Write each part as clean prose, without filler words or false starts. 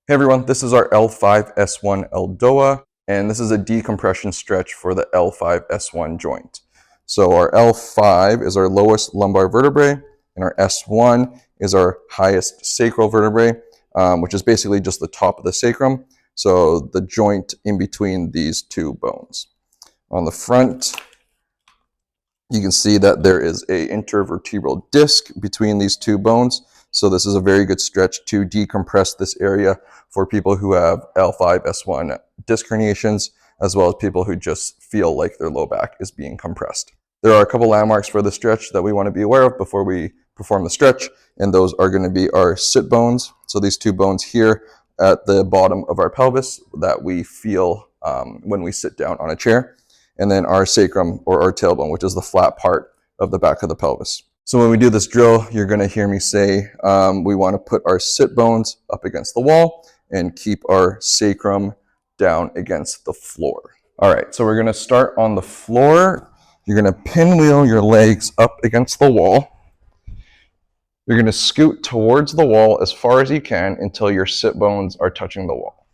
Hey everyone, this is our L5-S1 ELDOA, and this is a decompression stretch for the L5-S1 joint. So our L5 is our lowest lumbar vertebrae, and our S1 is our highest sacral vertebrae, which is basically just the top of the sacrum, so the joint in between these two bones. On the front, you can see that there is an intervertebral disc between these two bones. So this is a very good stretch to decompress this area for people who have L5-S1 disc herniations, as well as people who just feel like their low back is being compressed. There are a couple landmarks for the stretch that we want to be aware of before we perform the stretch, and those are going to be our sit bones. So these two bones here at the bottom of our pelvis that we feel when we sit down on a chair, and then our sacrum or our tailbone, which is the flat part of the back of the pelvis. So when we do this drill, you're going to hear me say we want to put our sit bones up against the wall and keep our sacrum down against the floor. All right, so we're going to start on the floor. You're going to pinwheel your legs up against the wall. You're going to scoot towards the wall as far as you can until your sit bones are touching the wall.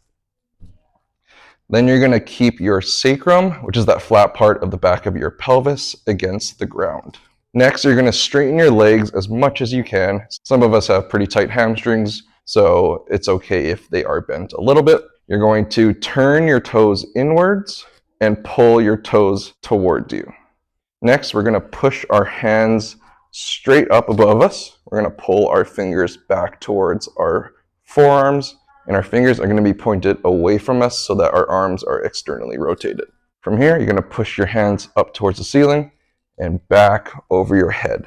Then you're going to keep your sacrum, which is that flat part of the back of your pelvis, against the ground. Next, you're going to straighten your legs as much as you can. Some of us have pretty tight hamstrings, so it's okay if they are bent a little bit. You're going to turn your toes inwards and pull your toes towards you. Next, we're going to push our hands straight up above us. We're going to pull our fingers back towards our forearms, and our fingers are going to be pointed away from us so that our arms are externally rotated. From here, you're going to push your hands up towards the ceiling and back over your head.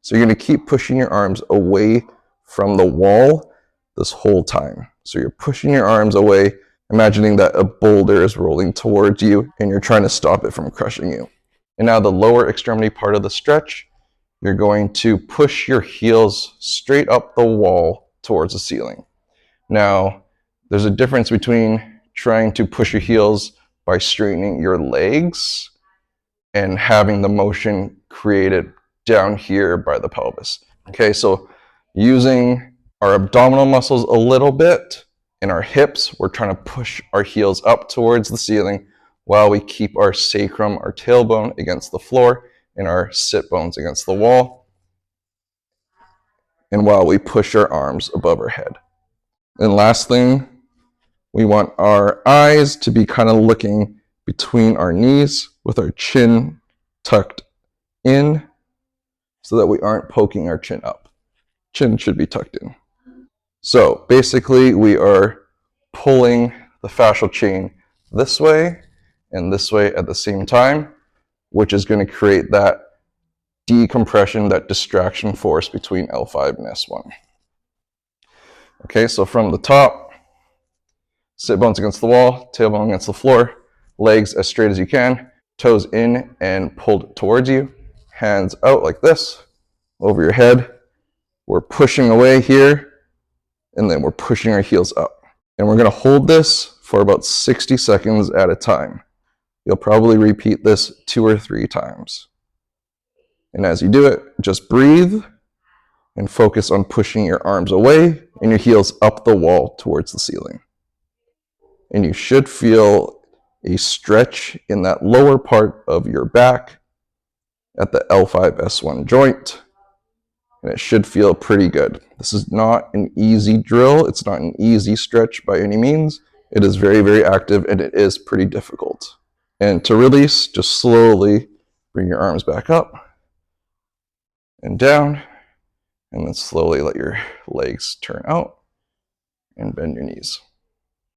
So you're going to keep pushing your arms away from the wall this whole time. So you're pushing your arms away, imagining that a boulder is rolling towards you and you're trying to stop it from crushing you. And now the lower extremity part of the stretch, you're going to push your heels straight up the wall towards the ceiling. Now, there's a difference between trying to push your heels by straightening your legs and having the motion created down here by the pelvis. Okay, so using our abdominal muscles a little bit and our hips, we're trying to push our heels up towards the ceiling while we keep our sacrum, our tailbone against the floor and our sit bones against the wall, and while we push our arms above our head. And last thing, we want our eyes to be kind of looking between our knees with our chin tucked in so that we aren't poking our chin up. Chin should be tucked in. So basically we are pulling the fascial chain this way and this way at the same time, which is going to create that decompression, that distraction force between L5 and S1. Okay, so from the top, sit bones against the wall, tailbone against the floor, legs as straight as you can, toes in and pulled towards you, hands out like this, over your head. We're pushing away here, and then we're pushing our heels up. And we're going to hold this for about 60 seconds at a time. You'll probably repeat this 2 or 3 times. And as you do it, just breathe and focus on pushing your arms away and your heels up the wall towards the ceiling. And you should feel a stretch in that lower part of your back at the L5-S1 joint, and it should feel pretty good. This is not an easy drill. It's not an easy stretch by any means. It is very, very active, and it is pretty difficult. And to release, just slowly bring your arms back up and down, and then slowly let your legs turn out and bend your knees.